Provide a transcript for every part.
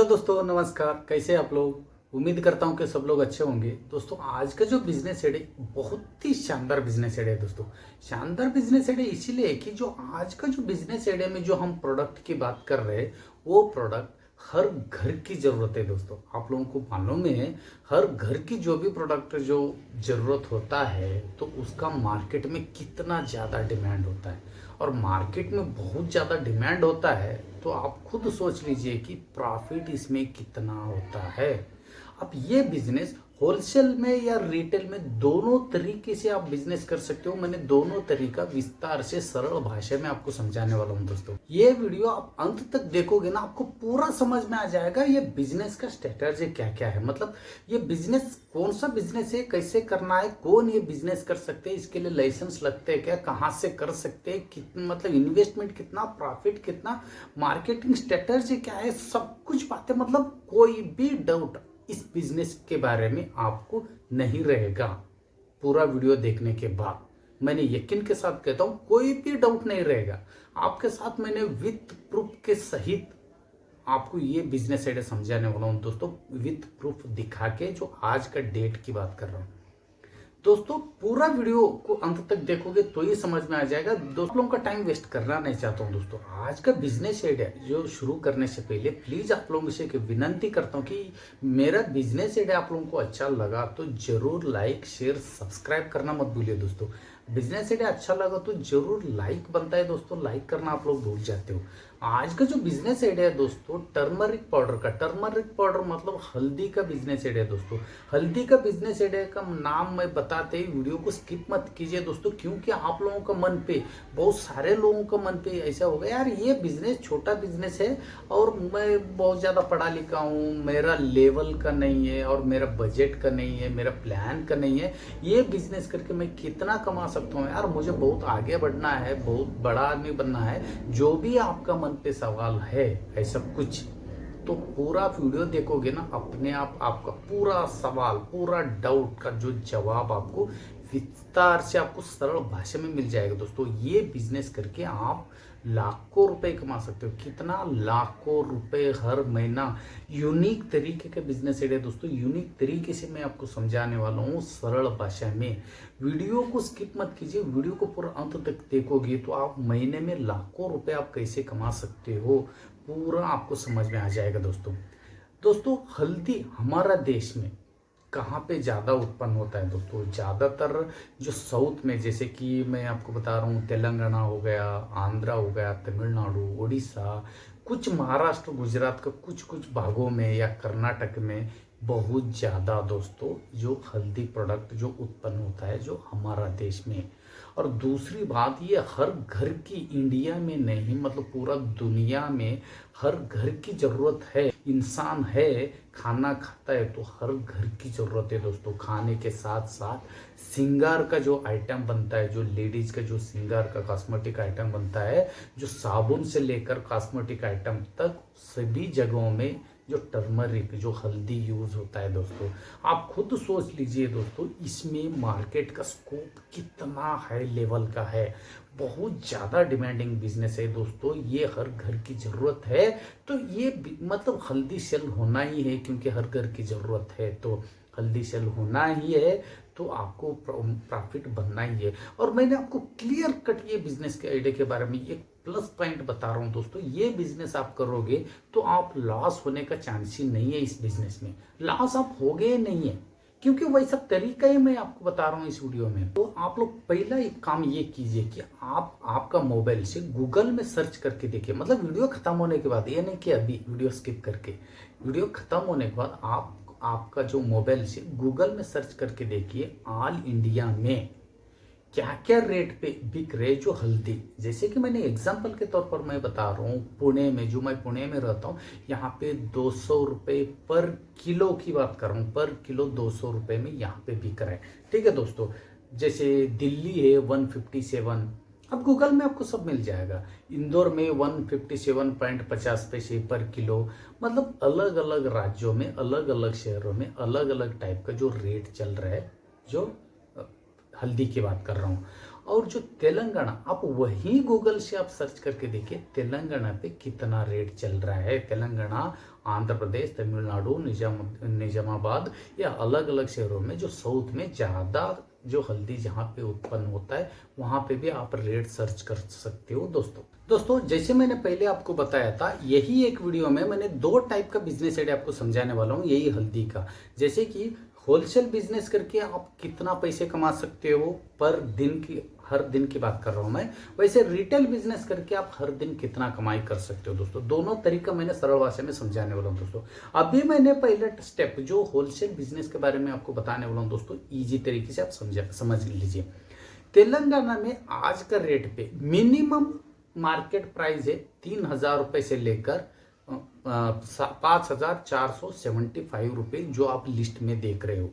Hello दोस्तों, नमस्कार। कैसे आप लोग? उम्मीद करता हूँ कि सब लोग अच्छे होंगे। दोस्तों, आज का जो बिजनेस हेड है बहुत ही शानदार बिजनेस हेड है। दोस्तों, शानदार बिजनेस हेड है इसीलिए कि जो आज का जो बिजनेस हेड है में जो हम प्रोडक्ट की बात कर रहे हैं, वो प्रोडक्ट हर घर की जरूरत है। दोस्तों, आप लोगों को मालूम है, हर घर की जो भी प्रोडक्ट जो जरूरत होता है तो उसका मार्केट में कितना ज़्यादा डिमांड होता है। और मार्केट में बहुत ज़्यादा डिमांड होता है तो आप खुद सोच लीजिए कि प्रॉफिट इसमें कितना होता है। अब ये बिजनेस होलसेल में या रिटेल में दोनों तरीके से आप बिजनेस कर सकते हो। मैंने दोनों तरीका विस्तार से सरल भाषा में आपको समझाने वाला हूं। दोस्तों, ये वीडियो आप अंत तक देखोगे ना, आपको पूरा समझ में आ जाएगा ये बिजनेस का स्ट्रेटजी क्या क्या है। मतलब ये बिजनेस कौन सा बिजनेस है, कैसे करना है, कौन ये बिजनेस कर सकते हैं, इसके लिए लाइसेंस लगते हैं क्या, कहाँ से कर सकते हैं, कितना मतलब इन्वेस्टमेंट कितना, प्रॉफिट कितना, मार्केटिंग स्ट्रेटजी क्या है, सब कुछ बातें। मतलब कोई भी डाउट इस बिजनेस के बारे में आपको नहीं रहेगा। पूरा वीडियो देखने के बाद मैंने यकीन के साथ कहता हूं, कोई भी डाउट नहीं रहेगा आपके साथ। मैंने विथ प्रूफ के सहित आपको ये बिजनेस आइडिया समझाने वाला हूं। दोस्तों, विथ प्रूफ दिखा के, जो आज का डेट की बात कर रहा हूं। दोस्तों, पूरा वीडियो को अंत तक देखोगे तो ये समझ में आ जाएगा। दोस्त लोगों का टाइम वेस्ट करना नहीं चाहता हूँ। दोस्तों, आज का बिजनेस आइडिया जो शुरू करने से पहले प्लीज आप लोगों से विनती करता हूँ कि मेरा बिजनेस आइडिया आप लोगों को अच्छा लगा तो जरूर लाइक, शेयर, सब्सक्राइब करना मत भूलिए। दोस्तों, बिजनेस आइडिया अच्छा लगा तो जरूर लाइक बनता है। दोस्तों, लाइक करना आप लोग भूल जाते हो। आज का जो बिजनेस आइडिया है दोस्तों, टर्मरिक पाउडर का। टर्मरिक पाउडर मतलब हल्दी का बिजनेस आइडिया है। दोस्तों, हल्दी का बिजनेस आइडिया का नाम मैं बताते ही वीडियो को स्किप मत कीजिए दोस्तों, क्योंकि आप लोगों का मन पे, बहुत सारे लोगों का मन पे ऐसा होगा, यार ये बिजनेस छोटा बिजनेस है और मैं बहुत ज़्यादा पढ़ा लिखा हूँ, मेरा लेवल का नहीं है और मेरा बजट का नहीं है, मेरा प्लान का नहीं है, ये बिजनेस करके मैं कितना कमा सकता हूँ। यार मुझे बहुत आगे बढ़ना है, बहुत बड़ा आदमी बनना है। जो भी आपका मन पे सवाल है ऐसा कुछ, तो पूरा वीडियो देखोगे ना, अपने आप आपका पूरा सवाल, पूरा डाउट का जो जवाब आपको विस्तार से, आपको सरल भाषा में मिल जाएगा। दोस्तों, ये बिजनेस करके आप लाखों रुपए कमा सकते हो। कितना? लाखों रुपए हर महीना। यूनिक तरीके का बिजनेस आइडिया दोस्तों, यूनिक तरीके से मैं आपको समझाने वाला हूँ सरल भाषा में। वीडियो को स्किप मत कीजिए, वीडियो को पूरा अंत तक देखोगे तो आप महीने में लाखों रुपए आप कैसे कमा सकते हो पूरा आपको समझ में आ जाएगा। दोस्तों, हल्दी हमारा देश में कहाँ पे ज़्यादा उत्पन्न होता है? दोस्तों, ज़्यादातर जो साउथ में, जैसे कि मैं आपको बता रहा हूँ, तेलंगाना हो गया, आंध्रा हो गया, तमिलनाडु, उड़ीसा, कुछ महाराष्ट्र, गुजरात का कुछ कुछ भागों में या कर्नाटक में बहुत ज़्यादा दोस्तों जो हल्दी प्रोडक्ट जो उत्पन्न होता है जो हमारा देश में। और दूसरी बात, ये हर घर की, इंडिया में नहीं मतलब पूरा दुनिया में हर घर की जरूरत है। इंसान है, खाना खाता है तो हर घर की जरूरत है। दोस्तों, खाने के साथ साथ श्रृंगार का जो आइटम बनता है, जो लेडीज का जो श्रृंगार का कॉस्मेटिक आइटम बनता है, जो साबुन से लेकर कॉस्मेटिक आइटम तक सभी जगहों में जो टर्मरिक, जो हल्दी यूज होता है। दोस्तों, आप खुद सोच लीजिए दोस्तों, इसमें मार्केट का स्कोप कितना हाई लेवल का है। बहुत ज़्यादा डिमांडिंग बिजनेस है दोस्तों, ये हर घर की ज़रूरत है। तो ये मतलब हल्दी सेल होना ही है, क्योंकि हर घर की ज़रूरत है तो हल्दी सेल होना ही है, तो आपको प्रॉफिट बनना ही है। और मैंने आपको क्लियर कट ये बिजनेस के आइडिया के बारे में एक प्लस पॉइंट बता रहा हूं दोस्तों, ये बिजनेस आप करोगे तो आप लॉस होने का चांस ही नहीं है। इस बिजनेस में लॉस आप होगे नहीं है, क्योंकि वैसा तरीका ही मैं आपको बता रहा हूँ इस वीडियो में। तो आप लोग पहला एक काम ये कीजिए कि आप आपका मोबाइल से गूगल में सर्च करके देखिए। मतलब वीडियो खत्म होने के बाद, ये नहीं कि अभी वीडियो स्किप करके, वीडियो खत्म होने के बाद आप आपका जो मोबाइल से गूगल में सर्च करके देखिए ऑल इंडिया में क्या क्या रेट पे बिक रहे जो हल्दी। जैसे कि मैंने एग्जांपल के तौर पर मैं बता रहा हूँ, पुणे में, जो मैं पुणे में रहता हूँ, यहाँ पे 200 रुपये पर किलो की बात कर रहा हूँ, पर किलो 200 रुपये में यहाँ पे बिक रहा है। ठीक है दोस्तों, जैसे दिल्ली है 157, अब गूगल में आपको सब मिल जाएगा। इंदौर में 157.50 पैसे पर किलो। मतलब अलग अलग राज्यों में, अलग अलग शहरों में अलग अलग टाइप का जो रेट चल रहा है, जो हल्दी की बात कर रहा हूँ। और जो तेलंगाना, आप वही गूगल से आप सर्च करके देखिए तेलंगाना पे कितना रेट चल रहा है। तेलंगाना, आंध्र प्रदेश, तमिलनाडु, निजामाबाद या अलग अलग शहरों में जो साउथ में ज़्यादा जो हल्दी जहाँ पे उत्पन्न होता है वहाँ पे भी आप रेट सर्च कर सकते हो दोस्तों जैसे मैंने पहले आपको बताया था, यही एक वीडियो में मैंने 2 टाइप का बिजनेस आइडिया आपको समझाने वाला हूँ, यही हल्दी का। जैसे कि होलसेल बिजनेस करके आप कितना पैसे कमा सकते हो पर दिन की, हर दिन की बात कर रहा हूं मैं, वैसे रिटेल बिजनेस करके आप हर दिन कितना कमाई कर सकते हो दोस्तों। दोनों तरीका मैंने सरल भाषा में समझाने वाला हूं दोस्तों। अभी मैंने पहले स्टेप जो होलसेल बिजनेस के बारे में आपको बताने वाला हूं दोस्तों, इजी तरीके से आप समझ लीजिए। तेलंगाना में आज का रेट पे मिनिमम मार्केट प्राइस है 3,000 रुपए से लेकर 5,475 रुपए जो आप लिस्ट में देख रहे हो।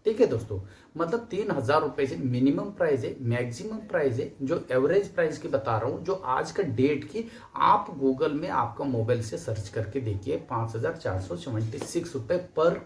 ठीक है दोस्तों, मतलब 3,000 रुपए से मिनिमम प्राइस है, मैक्सिमम प्राइस है, जो एवरेज प्राइस की बता रहा हूं, जो आज का डेट की आप गूगल में आपका मोबाइल से सर्च करके देखिए 5,476 रुपए पर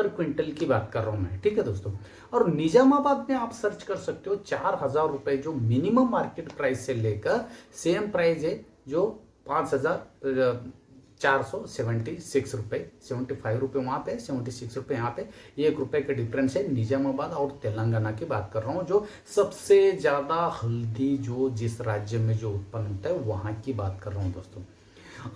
क्विंटल की बात कर रहा हूं मैं। ठीक है दोस्तों, और निजामाबाद में आप सर्च कर सकते हो 4,000 रुपए जो मिनिमम मार्केट प्राइस से लेकर सेम प्राइस है जो 5,476 रुपए, 75 रुपए वहां पे, 76 रुपए यहाँ पे, 1 रुपए का डिफरेंस है। निजामाबाद और तेलंगाना की बात कर रहा हूँ, जो सबसे ज्यादा हल्दी जो जिस राज्य में जो उत्पन्न होता है वहां की बात कर रहा हूँ दोस्तों।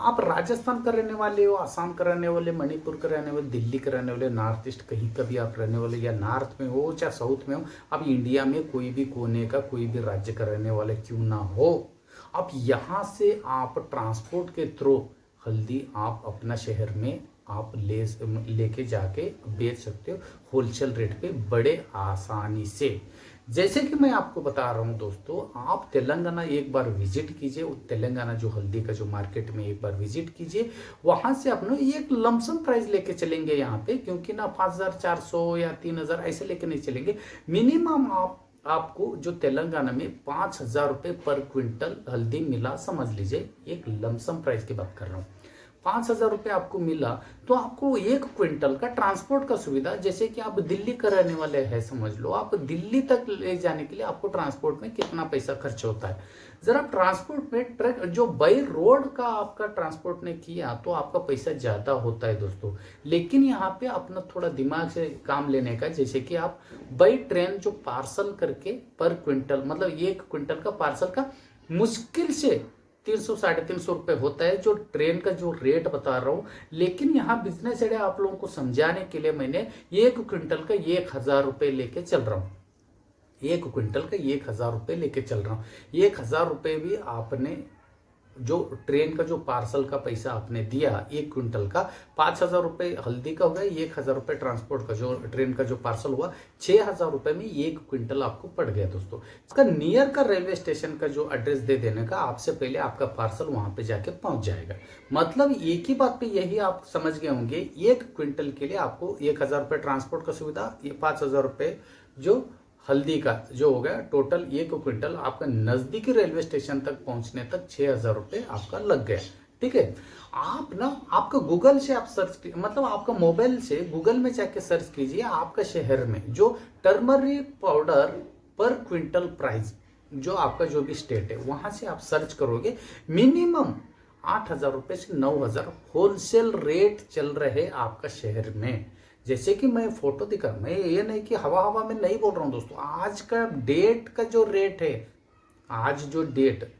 आप राजस्थान का रहने वाले हो, आसाम का रहने वाले, मणिपुर का रहने वाले, दिल्ली का रहने वाले, नॉर्थ ईस्ट कहीं का भी आप रहने वाले, या नॉर्थ में हो चाहे साउथ में हो, आप इंडिया में कोई भी कोने का कोई भी राज्य का रहने वाले क्यों ना हो, अब यहाँ से आप ट्रांसपोर्ट के थ्रू हल्दी आप अपना शहर में आप लेके जाके बेच सकते हो होलसेल रेट पे बड़े आसानी से। जैसे कि मैं आपको बता रहा हूं दोस्तों, आप तेलंगाना एक बार विजिट कीजिए, तेलंगाना जो हल्दी का जो मार्केट में एक बार विजिट कीजिए, वहां से अपने एक लमसम प्राइस लेके चलेंगे यहाँ पे, क्योंकि ना 5,400 या 3,000 ऐसे लेके नहीं चलेंगे। मिनिमम आपको जो तेलंगाना में 5,000 रुपए पर क्विंटल हल्दी मिला, समझ लीजिए एक लमसम प्राइस की बात कर रहा हूँ, 5,000 रुपये आपको मिला तो आपको 1 क्विंटल का ट्रांसपोर्ट का सुविधा, जैसे कि आप दिल्ली का रहने वाले हैं समझ लो, आप दिल्ली तक ले जाने के लिए आपको ट्रांसपोर्ट में कितना पैसा खर्च होता है। जरा ट्रांसपोर्ट में ट्रक जो बाई रोड का आपका ट्रांसपोर्ट ने किया तो आपका पैसा ज्यादा होता है दोस्तों। लेकिन यहाँ पे अपना थोड़ा दिमाग से काम लेने का, जैसे कि आप बाई ट्रेन जो पार्सल करके पर क्विंटल, मतलब 1 क्विंटल का पार्सल का मुश्किल से 300-350 रुपए होता है, जो ट्रेन का जो रेट बता रहा हूं। लेकिन यहाँ बिजनेस आइडिया आप लोगों को समझाने के लिए मैंने 1 क्विंटल का 1,000 रुपए लेके चल रहा हूँ, 1 क्विंटल का 1,000 रुपए लेके चल रहा हूँ। 1,000 रुपए भी आपने जो ट्रेन का जो पार्सल का पैसा आपने दिया 1 क्विंटल का, 5,000 रुपए हल्दी का हो गया, 1,000 रुपए ट्रांसपोर्ट का जो ट्रेन का जो पार्सल हुआ, 6,000 रुपए में 1 क्विंटल आपको पड़ गया दोस्तों। इसका नियर का रेलवे स्टेशन का जो एड्रेस दे देने का, आपसे पहले आपका पार्सल वहां पे जाके पहुंच जाएगा। मतलब एक ही बात पे यही आप समझ गए होंगे, 1 क्विंटल के लिए आपको 1,000 रुपए ट्रांसपोर्ट का सुविधा, ये 5,000 रुपए जो हल्दी का जो हो गया, टोटल 1 क्विंटल आपका नजदीकी रेलवे स्टेशन तक पहुंचने तक 6,000 रुपए आपका लग गया। ठीक है, आप ना आपका गूगल से आप सर्च, मतलब आपका मोबाइल से गूगल में जाके सर्च कीजिए, आपका शहर में जो टर्मरिक पाउडर पर क्विंटल प्राइस जो आपका जो भी स्टेट है वहां से आप सर्च करोगे, मिनिमम 8,000 रुपए से 9,000 होलसेल रेट चल रहे आपका शहर में। जैसे कि मैं फोटो दिखा, मैं ये नहीं कि हवा हवा में नहीं बोल रहा हूं दोस्तों, आज का डेट का जो रेट है, आज जो डेट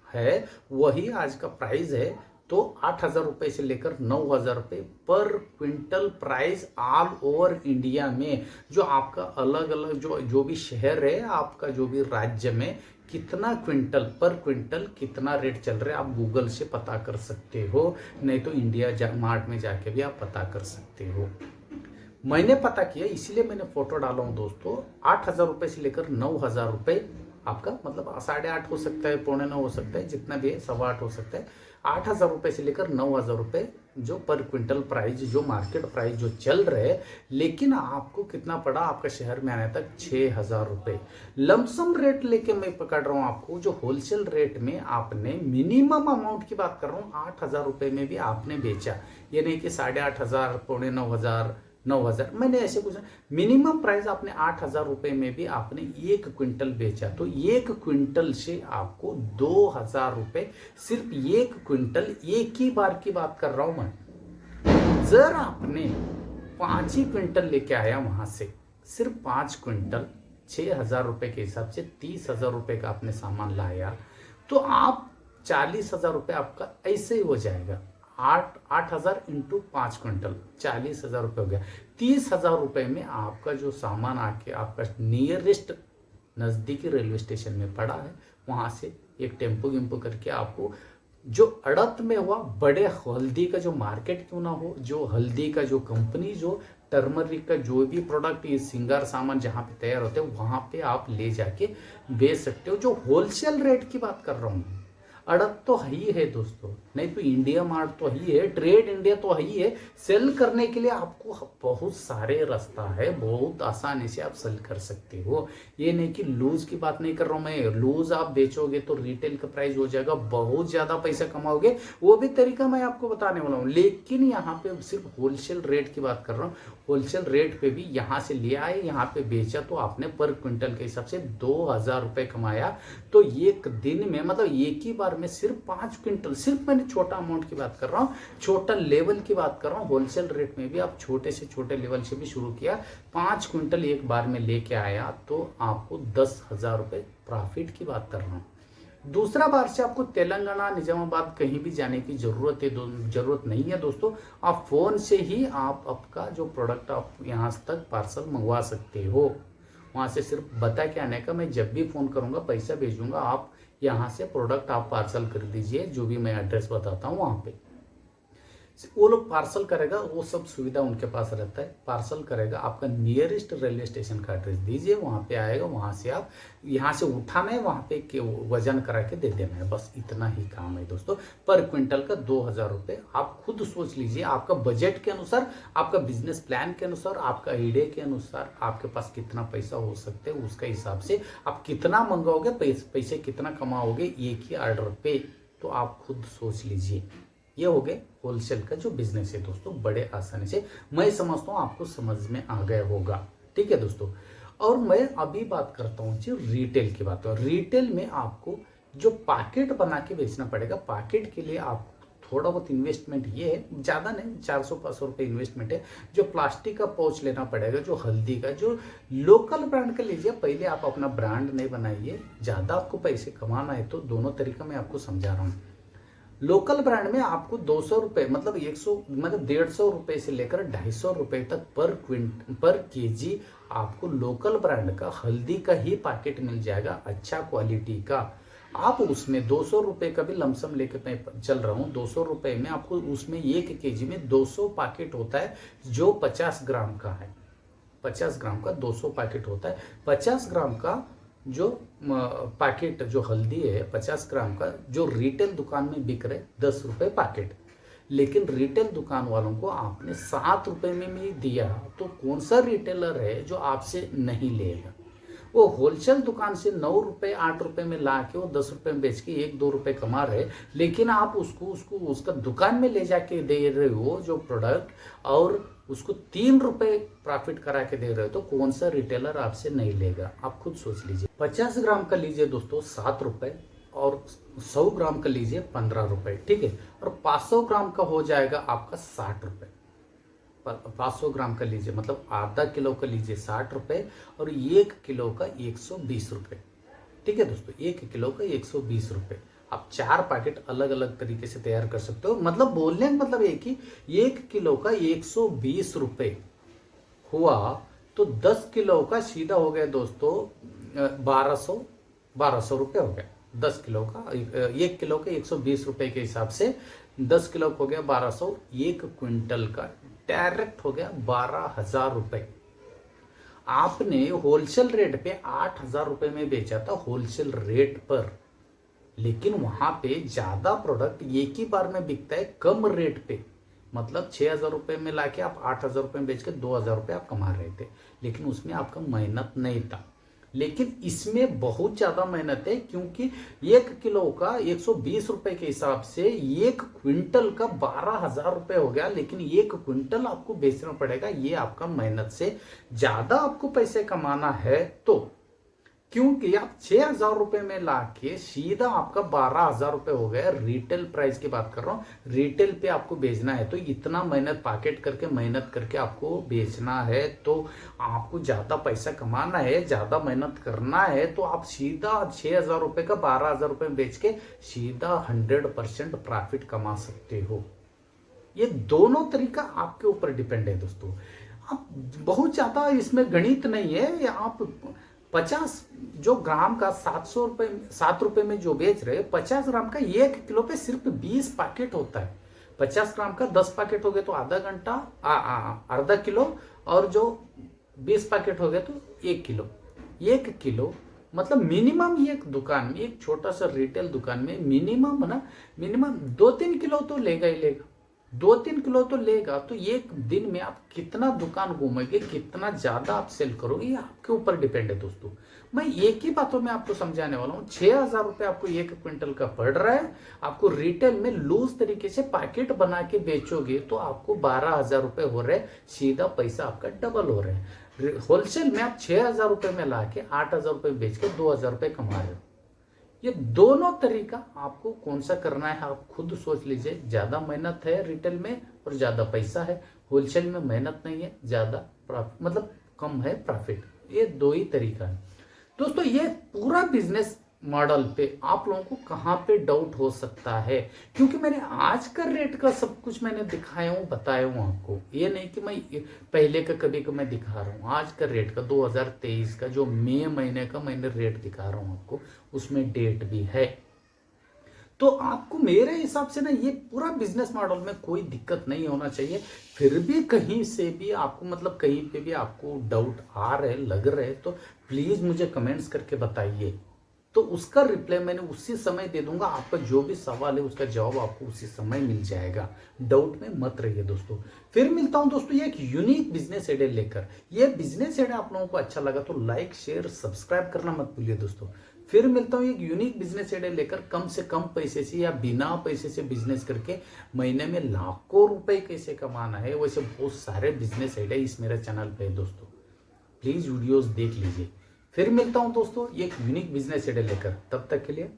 है वही आज का प्राइस है, तो 8,000 रुपए से लेकर 9,000 रुपए पर quintal price all over India में। जो आपका अलग अलग जो भी शहर है, आपका जो भी राज्य में कितना क्विंटल पर क्विंटल कितना रेट चल रहा है आप गूगल से पता कर सकते हो, नहीं तो इंडिया मार्ट में जाके भी आप पता कर सकते हो। मैंने पता किया इसलिए मैंने फोटो डाला हूं दोस्तों। 8,000 रुपए से लेकर 9,000 रुपए आपका, मतलब 8:30 हो सकता है, 8:45 हो सकता है, जितना भी है 8:15 हो सकता है। 8,000 रुपए से लेकर 9,000 रुपए जो पर क्विंटल प्राइस, जो मार्केट प्राइस जो चल रहे हैं। लेकिन आपको कितना पड़ा आपका शहर में आने तक? 6,000 रुपए लमसम रेट लेके मैं पकड़ रहा हूं आपको। जो होलसेल रेट में आपने मिनिमम अमाउंट की बात कर रहा हूं, 8,000 रुपए में भी आपने बेचा। ये नहीं कि 8,500, 8,900, 9,000, मैंने ऐसे कुछ मिनिमम प्राइस आपने 8,000 रुपए में भी आपने 1 क्विंटल बेचा तो 1 क्विंटल से आपको 2,000 रुपए, सिर्फ 1 क्विंटल, एक ही बार की बात कर रहा हूं मैं। जर आपने 5 ही क्विंटल लेके आया वहां से, सिर्फ 5 क्विंटल 6,000 रुपए के हिसाब से 30,000 रुपए का आपने सामान लाया, तो आप 40,000 रुपए आपका ऐसे ही हो जाएगा। 8,000 इंटू 5 क्विंटल 40,000 रुपए हो गया। 30,000 रुपए में आपका जो सामान आके आपका नियरेस्ट नजदीकी रेलवे स्टेशन में पड़ा है, वहां से एक टेम्पो गिम्पो करके आपको जो अड़त में हुआ, बड़े हल्दी का जो मार्केट क्यों ना हो, जो हल्दी का जो कंपनी, जो टर्मरिक का जो भी प्रोडक्ट, ये सिंगार सामान जहाँ पे तैयार होते हैं, वहां पे आप ले जाके बेच सकते हो। जो होलसेल रेट की बात कर रहा हूँ, अड़त तो ही है दोस्तों, नहीं तो इंडिया मार्ट तो ही है, ट्रेड इंडिया तो ही है। सेल करने के लिए आपको बहुत सारे रास्ता है, बहुत आसानी से आप सेल कर सकते हो। ये नहीं कि लूज की बात नहीं कर रहा हूं मैं, लूज आप बेचोगे तो रिटेल का प्राइस हो जाएगा, बहुत ज्यादा पैसा कमाओगे, वो भी तरीका मैं आपको बताने वाला हूँ। लेकिन यहाँ पे सिर्फ होलसेल रेट की बात कर रहा हूँ। होलसेल रेट पे भी यहाँ से ले आए, यहाँ पे बेचा तो आपने पर क्विंटल के हिसाब से 2,000 रुपए कमाया। तो एक दिन में, मतलब एक ही बार में सिर्फ 5 क्विंटल, सिर्फ मैंने छोटा अमाउंट की बात कर रहा हूँ, छोटा लेवल की बात कर रहा हूँ। होलसेल रेट में भी आप छोटे से छोटे लेवल से भी शुरू किया, 5 क्विंटल एक बार में लेके आया तो आपको 10,000 रुपए प्रॉफिट की बात कर रहा हूँ। दूसरा बार से आपको तेलंगाना, निजामाबाद कहीं भी जाने की जरूरत नहीं है दोस्तों। आप फोन से ही आप आपका जो प्रोडक्ट आप यहाँ तक पार्सल मंगवा सकते हो। वहां से सिर्फ बता के आने का, मैं जब भी फोन करूंगा पैसा भेजूंगा, आप यहाँ से प्रोडक्ट आप पार्सल कर दीजिए, जो भी मैं एड्रेस बताता हूँ वहां पे वो लोग पार्सल करेगा, वो सब सुविधा उनके पास रहता है। पार्सल करेगा, आपका नियरेस्ट रेलवे स्टेशन का एड्रेस दीजिए, वहां पे आएगा, वहां से आप यहाँ से उठाना है, वहां पे वजन करा के दे देना है, बस इतना ही काम है दोस्तों। पर क्विंटल का 2,000 रुपए। आप खुद सोच लीजिए, आपका बजट के अनुसार, आपका बिजनेस प्लान के अनुसार, आपका आइडिया के अनुसार आपके पास कितना पैसा हो सकते हैं, उसका हिसाब से आप कितना मंगाओगे, पैसे कितना कमाओगे एक ही ऑर्डर पे, तो आप खुद सोच लीजिए। ये हो गए होलसेल का जो बिजनेस है दोस्तों, बड़े आसानी से मैं समझता हूँ आपको समझ में आ गया होगा। ठीक है दोस्तों, और मैं अभी बात करता हूँ जी रिटेल की बात। रिटेल में आपको जो पैकेट बना के बेचना पड़ेगा, पैकेट के लिए आपको थोड़ा बहुत इन्वेस्टमेंट ये है, ज़्यादा नहीं, 400-500 रुपये इन्वेस्टमेंट है। जो प्लास्टिक का पाउच लेना पड़ेगा, जो हल्दी का, जो लोकल ब्रांड का लीजिए। पहले आप अपना ब्रांड नहीं बनाइए, ज़्यादा आपको पैसे कमाना है तो दोनों तरीका मैं आपको समझा रहा हूँ। लोकल ब्रांड में आपको 200 रुपए, मतलब 150 रुपए से लेकर 250 रुपए तक पर केजी आपको लोकल ब्रांड का हल्दी का ही पैकेट मिल जाएगा, अच्छा क्वालिटी का। आप उसमें 200 रुपए का भी लमसम लेकर मैं चल रहा हूँ। 200 रुपए में आपको उसमें 1 केजी में 200 पैकेट होता है, जो 50 ग्राम का है। 50 ग्राम का 200 पैकेट होता है। 50 ग्राम का जो पैकेट जो हल्दी है 50 ग्राम का, जो रिटेल दुकान में बिक रहे 10 रुपए पैकेट, लेकिन रिटेल दुकान वालों को आपने 7 रुपए में भी दिया, तो कौन सा रिटेलर है जो आपसे नहीं लेगा? वो होलसेल दुकान से 9 रुपए 8 रुपए में ला के वो 10 रुपए में बेच के 1-2 रुपए कमा रहे, लेकिन आप उसको उसका दुकान में ले जाके दे रहे हो जो प्रोडक्ट, और उसको 3 रुपए प्रॉफिट करा के दे रहे हो, तो कौन सा रिटेलर आपसे नहीं लेगा? आप खुद सोच लीजिए। 50 ग्राम का लीजिए दोस्तों 7 रुपए, और 100 ग्राम का लीजिए 15 रुपए, ठीक है। और 500 ग्राम का हो जाएगा आपका 60 रुपए। 500 ग्राम का लीजिए, मतलब आधा किलो का लीजिए 60 रुपए, और 1 किलो का 120 रुपए। ठीक है दोस्तों, 1 किलो का 120 रुपए। आप 4 पैकेट अलग अलग तरीके से तैयार कर सकते हो। मतलब बोलने का मतलब एक ही, 1 किलो का 120 रुपए हुआ तो 10 किलो का सीधा हो गया दोस्तों 1200 रुपए हो गया। 10 किलो का, 1 किलो का 120 रुपए के हिसाब से 10 किलो हो गया 1200, 1 क्विंटल का डायरेक्ट हो गया 12,000 रुपए। आपने होलसेल रेट पे 8,000 रुपए में बेचा था, होलसेल रेट पर, लेकिन वहां पे ज्यादा प्रोडक्ट एक ही बार में बिकता है कम रेट पे। मतलब 6,000 रुपए में लाके आप 8,000 रुपए में बेच के 2,000 रुपए आप कमा रहे थे, लेकिन उसमें आपका मेहनत नहीं था। लेकिन इसमें बहुत ज्यादा मेहनत है, क्योंकि 1 किलो का 120 रुपए के हिसाब से 1 क्विंटल का 12,000 रुपए हो गया, लेकिन 1 क्विंटल आपको बेचना पड़ेगा। ये आपका मेहनत से ज्यादा आपको पैसे कमाना है तो, क्योंकि आप 6,000 रुपए में लाके सीधा आपका 12,000 रुपए हो गया। रिटेल प्राइस की बात कर रहा हूं, रिटेल पे आपको बेचना है तो इतना मेहनत पैकेट करके मेहनत करके आपको बेचना है, तो आपको ज्यादा पैसा कमाना है, ज्यादा मेहनत करना है, तो आप सीधा 6,000 रुपए का 12,000 रुपए बेच के सीधा 100% प्रॉफिट कमा सकते हो। ये दोनों तरीका आपके ऊपर डिपेंड है दोस्तों। आप बहुत ज्यादा इसमें गणित नहीं है। आप 50 जो ग्राम का 7 रुपए में जो बेच रहे, 50 ग्राम का 1 किलो पे सिर्फ 20 पैकेट होता है। 50 ग्राम का 10 पैकेट हो गए तो आधा घंटा, आधा किलो, और जो 20 पैकेट हो गए तो 1 किलो। 1 किलो मतलब मिनिमम एक दुकान में, एक छोटा सा रिटेल दुकान में मिनिमम 2-3 किलो तो लेगा ही लेगा। 2-3 किलो तो लेगा, तो एक दिन में आप कितना दुकान घूमेंगे, कितना ज्यादा आप सेल करोगे, ये आपके ऊपर डिपेंड है दोस्तों। मैं एक ही बातों में आपको समझाने वाला हूँ। 6,000 रुपए आपको 1 क्विंटल का पड़ रहा है, आपको रिटेल में लूज तरीके से पैकेट बना के बेचोगे तो आपको 12,000 रुपए हो रहे, सीधा पैसा आपका डबल हो रहा है। होलसेल में आप 6,000 रुपए में ला के 8,000 रुपए बेच के 2,000 रुपए कमा रहे हो। ये दोनों तरीका आपको कौन सा करना है आप खुद सोच लीजिए। ज्यादा मेहनत है रिटेल में और ज्यादा पैसा है, होलसेल में मेहनत नहीं है, ज्यादा मतलब कम है प्रॉफिट। ये दो ही तरीका है दोस्तों। ये पूरा बिजनेस मॉडल पे आप लोगों को कहाँ पे डाउट हो सकता है, क्योंकि मैंने आज का रेट का सब कुछ मैंने दिखाया हूँ, बताया हूँ आपको। ये नहीं कि मैं पहले का कभी का मैं दिखा रहा हूँ। आज का रेट का 2023 का जो मई महीने का मैंने रेट दिखा रहा हूँ आपको, उसमें डेट भी है। तो आपको मेरे हिसाब से ना ये पूरा बिजनेस मॉडल में कोई दिक्कत नहीं होना चाहिए। फिर भी कहीं से भी आपको मतलब कहीं पे भी आपको डाउट आ रहे लग रहे तो प्लीज मुझे कमेंट्स करके बताइए, तो उसका रिप्लाई मैंने उसी समय दे दूंगा। आपका जो भी सवाल है उसका जवाब आपको उसी समय मिल जाएगा। डाउट में मत रहिए दोस्तों। फिर मिलता हूं दोस्तों एक यूनिक बिजनेस आइडिया लेकर। ये बिजनेस आइडिया आप लोगों को अच्छा लगा तो लाइक शेयर सब्सक्राइब करना मत भूलिए दोस्तों। फिर मिलता हूं एक यूनिक बिजनेस आइडिया लेकर, कम से कम पैसे से या बिना पैसे से बिजनेस करके महीने में लाखों रुपए कैसे कमाना है, वैसे बहुत सारे बिजनेस आइडिया इस मेरे चैनल पे है दोस्तों। प्लीज वीडियोस देख लीजिए। फिर मिलता हूं दोस्तों एक यूनिक बिजनेस आइडिया लेकर, तब तक के लिए